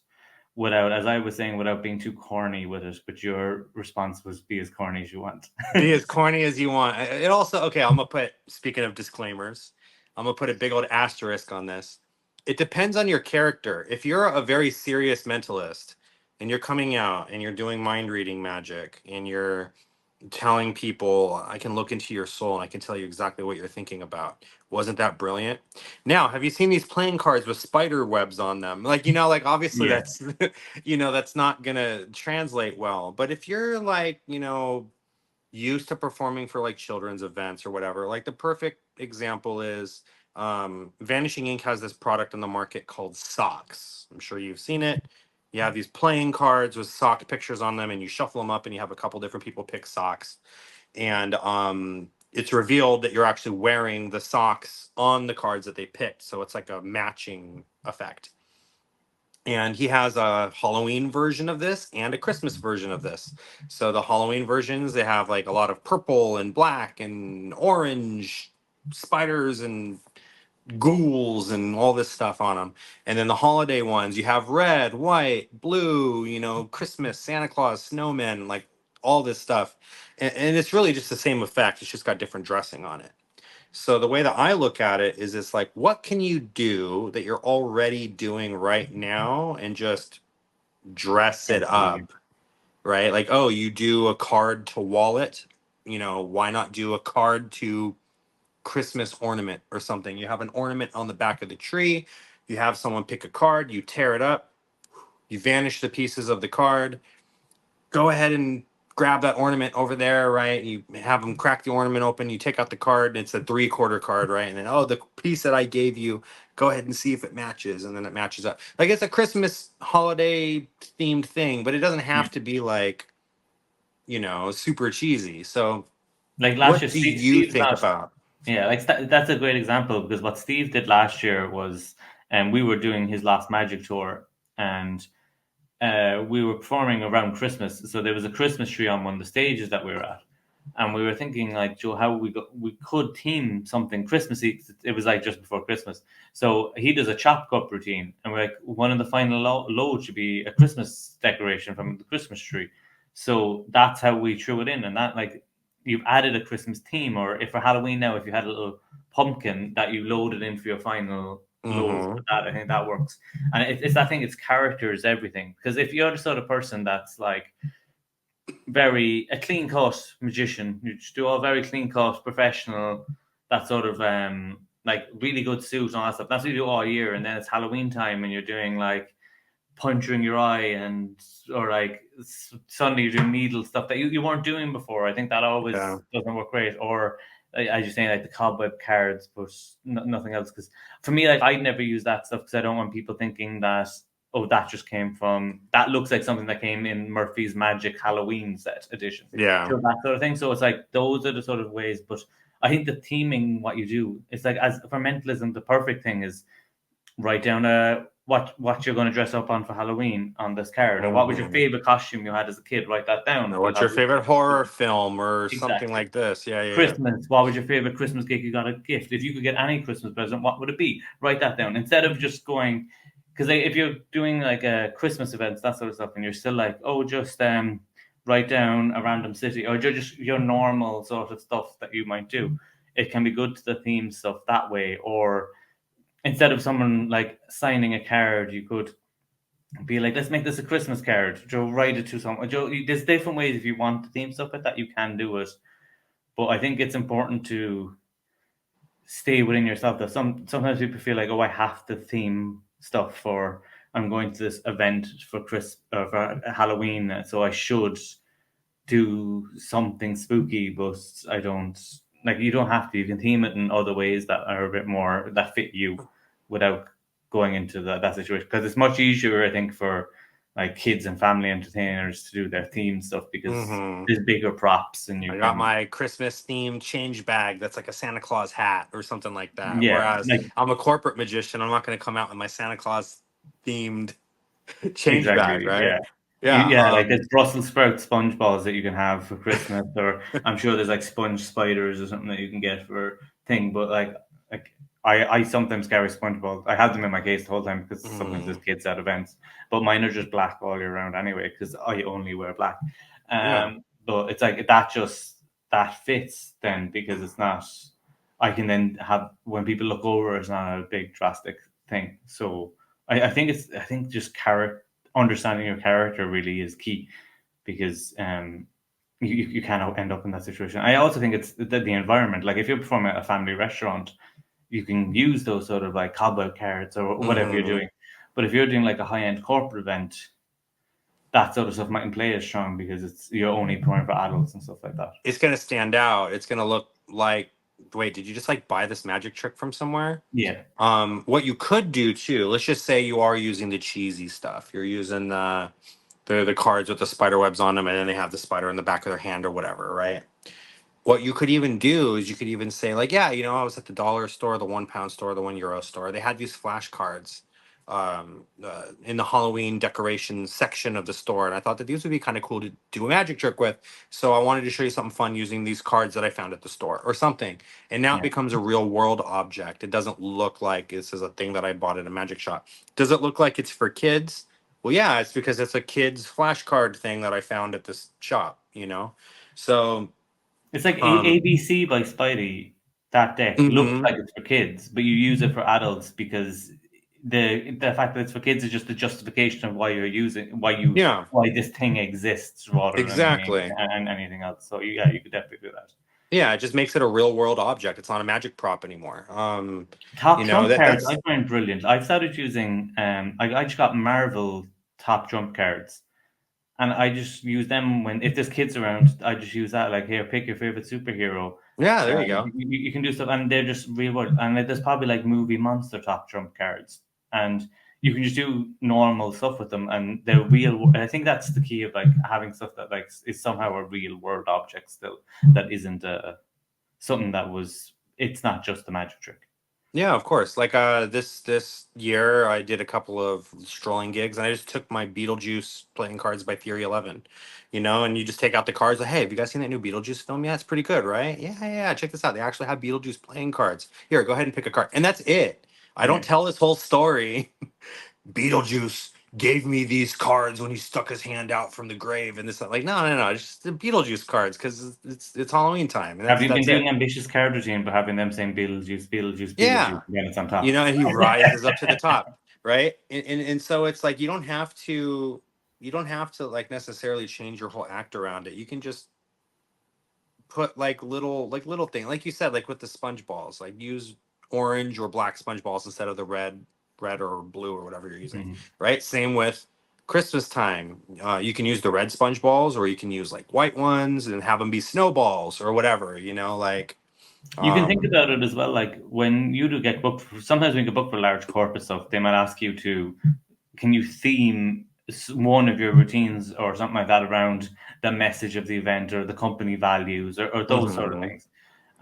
Speaker 1: without, as I was saying, without being too corny with it. But your response was be as corny as you want.
Speaker 2: Be as corny as you want. It also, okay, I'm going to put, speaking of disclaimers, I'm going to put a big old asterisk on this. It depends on your character. If you're a very serious mentalist and you're coming out and you're doing mind reading magic and you're telling people, I can look into your soul and I can tell you exactly what you're thinking about. Wasn't that brilliant? Now, have you seen these playing cards with spider webs on them? Like, like obviously
Speaker 1: Yeah.
Speaker 2: that's, that's not going to translate well. But if you're like, used to performing for like children's events or whatever, like the perfect example is Vanishing Ink has this product on the market called socks. I'm sure you've seen it. You have these playing cards with sock pictures on them, and you shuffle them up, and you have a couple different people pick socks. And it's revealed that you're actually wearing the socks on the cards that they picked. So it's like a matching effect. And he has a Halloween version of this and a Christmas version of this. So the Halloween versions, they have like a lot of purple and black and orange spiders and ghouls and all this stuff on them. And then the holiday ones, you have red, white, blue, Christmas, Santa Claus, snowmen, like all this stuff. And it's really just the same effect. It's just got different dressing on it. So the way that I look at it is it's like, what can you do that you're already doing right now and just dress it
Speaker 1: Absolutely.
Speaker 2: up, right? Like, oh, you do a card to wallet, why not do a card to Christmas ornament or something? You have an ornament on the back of the tree, you have someone pick a card, you tear it up, you vanish the pieces of the card, go ahead and grab that ornament over there, right? You have them crack the ornament open, you take out the card, and it's a 3/4 card, right? And then, oh, the piece that I gave you, go ahead and see if it matches. And then it matches up. Like, it's a Christmas holiday themed thing, but it doesn't
Speaker 1: Yeah.
Speaker 2: have to be like, super cheesy. So
Speaker 1: Like last year,
Speaker 2: what do you
Speaker 1: Steve's
Speaker 2: think
Speaker 1: not.
Speaker 2: about?
Speaker 1: Yeah, like that's a great example because what Steve did last year was, we were doing his last Magic tour, and we were performing around Christmas. So there was a Christmas tree on one of the stages that we were at, and we were thinking like, Joe, how we could theme something Christmassy. It was like just before Christmas, so he does a chop cup routine, and we're like, one of the final loads should be a Christmas decoration from the Christmas tree. So that's how we threw it in, and that like you've added a Christmas theme, or if for Halloween now, if you had a little pumpkin that you loaded in for your final load,
Speaker 2: Mm-hmm.
Speaker 1: that I think that works. And it's that thing, it's characters, everything. Because if you're the sort of person that's like very a clean cut magician, you just do all very clean cut, professional, that sort of like really good suit and all that stuff. That's what you do all year, and then it's Halloween time and you're doing like puncturing your eye and or like suddenly you're doing needle stuff that you weren't doing before. I think that
Speaker 2: Yeah.
Speaker 1: always doesn't work great. Or as you're saying, like the cobweb cards, but nothing else. Because for me, like I'd never use that stuff because I don't want people thinking that, oh, that just came from, that looks like something that came in Murphy's Magic Halloween set edition.
Speaker 2: Yeah.
Speaker 1: So that sort of thing. So it's like those are the sort of ways. But I think the theming, what you do, it's like, as for mentalism, the perfect thing is write down what you're going to dress up on for Halloween on this card, or what was your
Speaker 2: Mm-hmm.
Speaker 1: favorite costume you had as a kid. Write that down.
Speaker 2: Or
Speaker 1: We'll
Speaker 2: what's your
Speaker 1: have
Speaker 2: favorite horror film or something
Speaker 1: exactly.
Speaker 2: like this? Yeah, yeah, yeah.
Speaker 1: Christmas. What was your favorite Christmas gig you got a gift? If you could get any Christmas present, what would it be? Write that down instead of just going, because if you're doing like a Christmas events, that sort of stuff, and you're still like, oh, just write down a random city or just your normal sort of stuff that you might do. It can be good to the theme stuff that way, or instead of someone like signing a card, you could be like, let's make this a Christmas card. Joe, write it to someone. Joe, there's different ways if you want to theme stuff like that, you can do it. But I think it's important to stay within yourself. That sometimes people feel like, oh, I have to theme stuff for, I'm going to this event for for Halloween, so I should do something spooky. But I don't, like, you don't have to. You can theme it in other ways that are a bit more that fit you, without going into that situation. Because it's much easier, I think, for like kids and family entertainers to do their theme stuff because
Speaker 2: Mm-hmm.
Speaker 1: there's bigger props and you
Speaker 2: I got
Speaker 1: can,
Speaker 2: my Christmas themed change bag that's like a Santa Claus hat or something like that.
Speaker 1: yeah,
Speaker 2: Whereas
Speaker 1: like
Speaker 2: I'm a corporate magician, I'm not going to come out with my Santa Claus themed change bag,
Speaker 1: exactly,
Speaker 2: right?
Speaker 1: yeah.
Speaker 2: Yeah.
Speaker 1: Yeah, like there's Brussels sprout sponge balls that you can have for Christmas, or I'm sure there's like sponge spiders or something that you can get for thing. But like I sometimes carry sponge balls. I have them in my case the whole time because sometimes there's
Speaker 2: Mm,
Speaker 1: kids at events. But mine are just black all year round anyway because I only wear black.
Speaker 2: yeah.
Speaker 1: But it's like that fits then because it's not. I can then have when people look over, it's not a big drastic thing. So I think just character, understanding your character really is key because you can end up in that situation. I also think it's the environment. Like if you're performing at a family restaurant, you can use those sort of like cobweb cards or whatever you're
Speaker 2: Hmm.
Speaker 1: doing. But if you're doing like a high end corporate event, that sort of stuff mightn't play as strong because you're only performing for adults and stuff like that.
Speaker 2: It's gonna stand out. It's gonna look like. Wait, did you just like buy this magic trick from somewhere?
Speaker 1: Yeah,
Speaker 2: What you could do too. Let's just say you are using the cheesy stuff. You're using the cards with the spider webs on them, and then they have the spider in the back of their hand or whatever, right? What you could even do is you could even say like, yeah, I was at the dollar store, the £1 store, the €1 store. They had these flashcards in the Halloween decorations section of the store, and I thought that these would be kind of cool to do a magic trick with. So I wanted to show you something fun using these cards that I found at the store or something. And now it
Speaker 1: yeah.
Speaker 2: becomes a real world object. It doesn't look like this is a thing that I bought at a magic shop. Does it look like it's for kids? Well, yeah, it's because it's a kids flashcard thing that I found at this shop. So
Speaker 1: It's like
Speaker 2: um,
Speaker 1: ABC by Spidey. That deck looks
Speaker 2: mhm.
Speaker 1: like it's for kids, but you use it for adults because the fact that it's for kids is just the justification of why you're using
Speaker 2: Yeah,
Speaker 1: why this thing exists rather than
Speaker 2: exactly.
Speaker 1: anything else. So yeah, you could definitely do that.
Speaker 2: Yeah, it just makes it a real world object. It's not a magic prop anymore.
Speaker 1: Top trump cards I
Speaker 2: That's
Speaker 1: find brilliant. I've started using I just got Marvel top trump cards. And I just use them when if there's kids around, I just use that like here, pick your favorite superhero.
Speaker 2: yeah. There you go.
Speaker 1: You can do stuff, and they're just real world. And like, there's probably like movie monster top trump cards, and you can just do normal stuff with them, and they're real. I think that's the key of like having stuff that like is somehow a real world object still that isn't something that was. It's not just a magic trick.
Speaker 2: Yeah, of course. Like this year I did a couple of strolling gigs and I just took my Beetlejuice playing cards by Theory 11. And you just take out the cards like, hey, have you guys seen that new Beetlejuice film? Yeah, it's pretty good, right? Yeah, yeah, check this out. They actually have Beetlejuice playing cards. Here, go ahead and pick a card. And that's it. I don't
Speaker 1: Yeah.
Speaker 2: tell this whole story. Beetlejuice gave me these cards when he stuck his hand out from the grave and this like no, no, no, it's just the Beetlejuice cards because it's Halloween time and
Speaker 1: Have
Speaker 2: that's
Speaker 1: you been
Speaker 2: that's
Speaker 1: doing
Speaker 2: it.
Speaker 1: ambitious card routine by having them saying Beetlejuice, Beetlejuice, Beetlejuice,
Speaker 2: Yeah.
Speaker 1: and then it's on top?
Speaker 2: And he rises up to the top, right? And so it's like you don't have to like necessarily change your whole act around it. You can just put like little thing like you said, like with the sponge balls, like use orange or black sponge balls instead of the red or blue or whatever you're using,
Speaker 1: Mhm.
Speaker 2: right? Same with Christmas time. You can use the red sponge balls or you can use like white ones and have them be snowballs or whatever, like
Speaker 1: You can think
Speaker 2: um
Speaker 1: about it as well, like when you do get booked. Sometimes when you get booked for large corporate stuff, they might ask you to, can you theme one of your routines or something like that around the message of the event or the company values or those sort of
Speaker 2: mhm.
Speaker 1: things.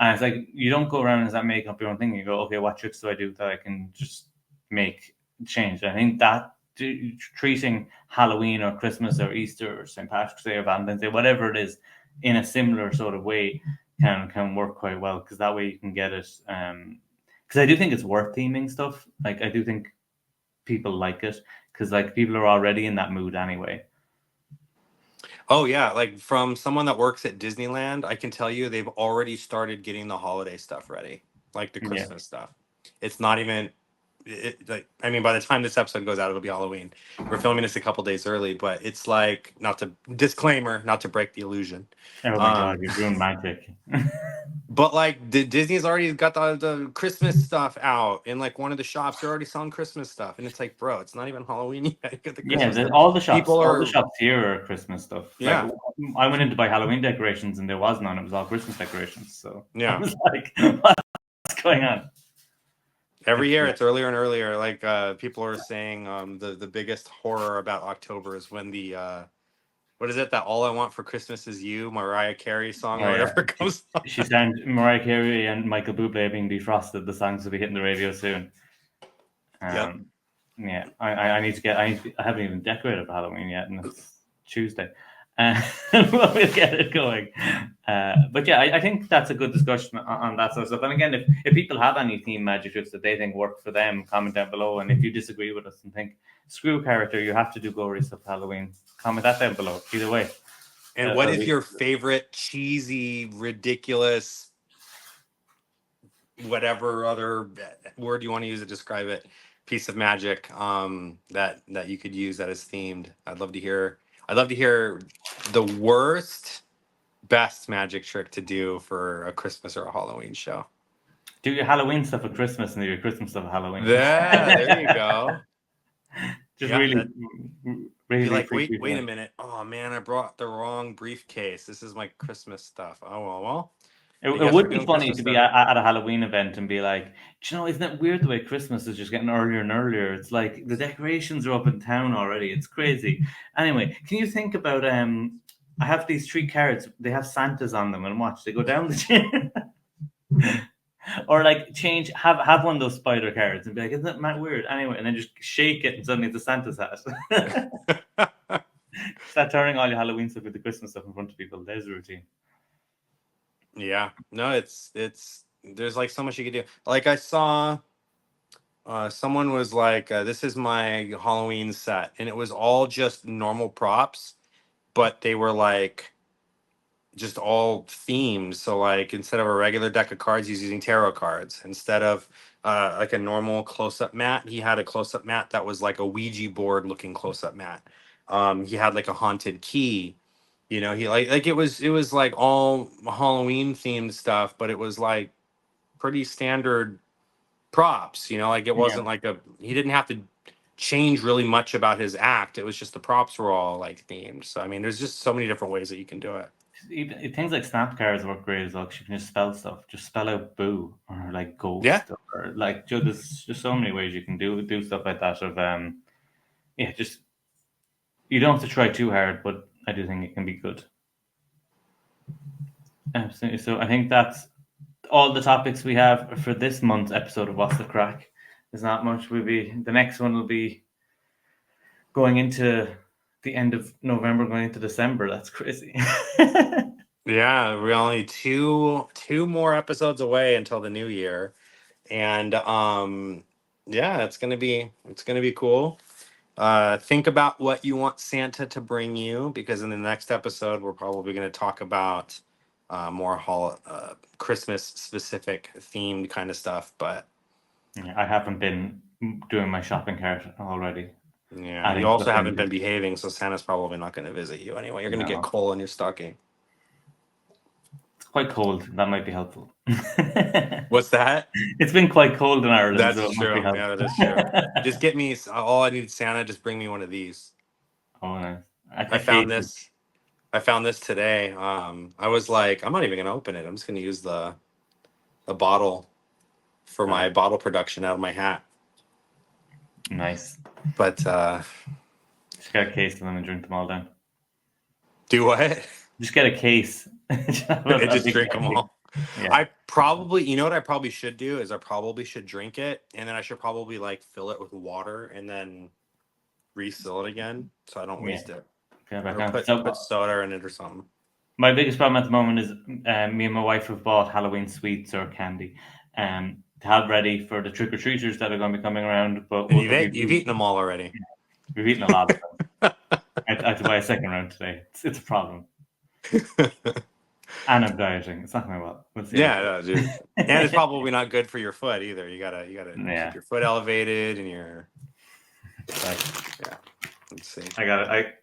Speaker 1: And it's like you don't go around and start making up your own thing. You go, okay, what tricks do I do that I can just make change? I think that treating Halloween or Christmas or Easter or St. Patrick's Day or Valentine's Day, whatever it is, in a similar sort of way can work quite well because that way you can get it. Because I do think it's worth theming stuff. Like I do think people like it because like people are already in that mood anyway.
Speaker 2: Oh yeah, like from someone that works at Disneyland, I can tell you they've already started getting the holiday stuff ready, like the
Speaker 1: Yeah.
Speaker 2: Christmas stuff. It's not even like I mean by the time this episode goes out it'll be Halloween. We're filming this a couple days early, but it's like not to disclaimer, not to break the illusion.
Speaker 1: Oh my god,
Speaker 2: Um
Speaker 1: you've ruined magic.
Speaker 2: but like Disney's already got the Christmas stuff out in like one of the shops. They're already selling Christmas stuff and it's like, bro, it's not even Halloween yet. You got the
Speaker 1: Yeah,
Speaker 2: Christmas stuff. People
Speaker 1: all the
Speaker 2: are
Speaker 1: shops here are Christmas stuff. Like
Speaker 2: yeah.
Speaker 1: I went in to buy Halloween decorations and there was none. It was all Christmas decorations. So I
Speaker 2: Yeah.
Speaker 1: was like, what's going on?
Speaker 2: Every
Speaker 1: It's
Speaker 2: year
Speaker 1: yeah,
Speaker 2: it's earlier and earlier. Like people are saying the biggest horror about October is when the what is it, that All I Want for Christmas Is You, Mariah Carey song
Speaker 1: oh
Speaker 2: or
Speaker 1: yeah.
Speaker 2: whatever comes on.
Speaker 1: She sang Mariah Carey and Michael Bublé being defrosted. The songs will be hitting the radio soon.
Speaker 2: Yep.
Speaker 1: Um, yeah, I need to get. I haven't even decorated for Halloween yet, and it's Tuesday. We'll get it going. But yeah, I think that's a good discussion on that sort of stuff. And again, if people have any theme magic tricks that they think work for them, comment down below. And if you disagree with us and think screw character, you have to do gory stuff for Halloween, comment that down below. Either way,
Speaker 2: And what
Speaker 1: or
Speaker 2: is
Speaker 1: we,
Speaker 2: your favorite cheesy, ridiculous, whatever other word you want to use to describe it, piece of magic that you could use that is themed? I'd love to hear the worst best magic trick to do for a Christmas or a Halloween show.
Speaker 1: Do your Halloween stuff at Christmas and do your Christmas stuff at Halloween.
Speaker 2: Yeah, there you go.
Speaker 1: Just
Speaker 2: Yeah,
Speaker 1: really, really
Speaker 2: Be like,
Speaker 1: freak
Speaker 2: wait
Speaker 1: people
Speaker 2: a
Speaker 1: out.
Speaker 2: minute. Oh man, I brought the wrong briefcase. This is my Christmas stuff. Oh well.
Speaker 1: It
Speaker 2: I guess
Speaker 1: would
Speaker 2: we're
Speaker 1: be
Speaker 2: doing
Speaker 1: funny
Speaker 2: Christmas
Speaker 1: to be
Speaker 2: stuff.
Speaker 1: at a Halloween event and be like, do you know, isn't it weird the way Christmas is just getting earlier and earlier? It's like the decorations are up in town already. It's crazy. Anyway, can you think about I have these 3 cards. They have Santas on them, and watch they go down the chain. Or like have one of those spider cards and be like, isn't that mad weird? Anyway, and then just shake it and suddenly it's a Santa's hat. Start turning all your Halloween stuff into Christmas stuff in front of people. There's a routine.
Speaker 2: Yeah. No, it's there's like so much you could do. Like I saw someone was like, this is my Halloween set, and it was all just normal props, but they were like just all themed. So like instead of a regular deck of cards, he's using tarot cards. Instead of like a normal close-up mat, he had a close-up mat that was like a Ouija board looking close-up mat. He had like a haunted key. You know, he like it was like all Halloween themed stuff, but it was like pretty standard props. You know, like it
Speaker 1: Yeah.
Speaker 2: wasn't like he didn't have to change really much about his act. It was just the props were all like themed. So I mean, there's just so many different ways that you can do it.
Speaker 1: Even things like snap cards work great as well, 'cause you can just spell stuff. Just spell out boo or like
Speaker 2: Yeah.
Speaker 1: ghost or like there's just so many ways you can do stuff like that. Yeah, just you don't have to try too hard, but I do think it can be good. Absolutely. So I think that's all the topics we have for this month's episode of What's the Crack. There's not much. The next one will be going into the end of November, going into December. That's crazy.
Speaker 2: Yeah, we're only two more episodes away until the new year. And yeah, it's gonna be cool. Think about what you want Santa to bring you, because in the next episode we're probably gonna talk about more Christmas specific themed kind of stuff. But
Speaker 1: I haven't been doing my shopping cart already.
Speaker 2: yeah,
Speaker 1: Adding
Speaker 2: you also
Speaker 1: stuff
Speaker 2: haven't been
Speaker 1: in.
Speaker 2: behaving, so Santa's probably not gonna visit you anyway. You're gonna get
Speaker 1: No,
Speaker 2: coal in your stocking.
Speaker 1: it's quite cold. That might be helpful.
Speaker 2: What's that?
Speaker 1: It's been quite cold in Ireland, so
Speaker 2: That's
Speaker 1: it might be
Speaker 2: true.
Speaker 1: helpful.
Speaker 2: Yeah, that is true. Just get me all I need, Santa. Just bring me one of these.
Speaker 1: Oh, nice.
Speaker 2: I
Speaker 1: A case.
Speaker 2: found this today. I was like, I'm not even gonna open it. I'm just gonna use the bottle for my bottle production out of my hat.
Speaker 1: Nice.
Speaker 2: But
Speaker 1: Just get a case of them and drink them all down.
Speaker 2: do what?
Speaker 1: Just get a case.
Speaker 2: Just drink them all.
Speaker 1: Yeah.
Speaker 2: I probably, you know what I probably should do is I probably should drink it, and then I should probably like fill it with water and then refill it again so I don't waste it.
Speaker 1: Yeah,
Speaker 2: Or put soda in it or something.
Speaker 1: My biggest problem at the moment is me and my wife have bought Halloween sweets or candy to have ready for the trick-or-treaters that are going to be coming around. But
Speaker 2: And you've eaten them all already.
Speaker 1: We've eaten a lot of them. I had to buy a second round today. It's a problem. And I'm dieting. It's not going well. We'll see.
Speaker 2: Yeah, no, dude. And it's probably not good for your foot either. You gotta keep your foot elevated and your yeah. Let's see.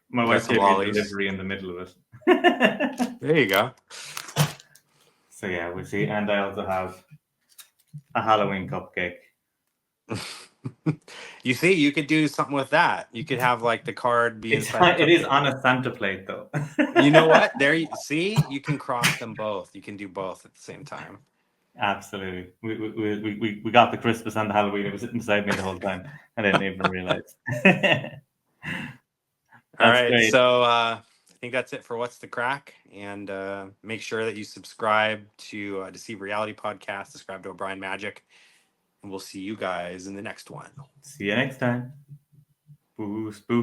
Speaker 1: My wife gave me a delivery in the middle of it.
Speaker 2: There you go.
Speaker 1: So yeah, we'll see. And I also have a Halloween cupcake.
Speaker 2: You see, you could do something with that. You could have like the card be
Speaker 1: inside. It is on a Santa plate, though.
Speaker 2: You know what? There you see, you can cross them both. You can do both at the same time.
Speaker 1: Absolutely. We got the Christmas and the Halloween. It was sitting beside me the whole time. I didn't even realize.
Speaker 2: All right.
Speaker 1: Great.
Speaker 2: So I think that's it for What's the Crack. And make sure that you subscribe to Deceive Reality podcast, subscribe to O'Brien Magic. And we'll see you guys in the next one.
Speaker 1: See you next time. Ooh, spooky.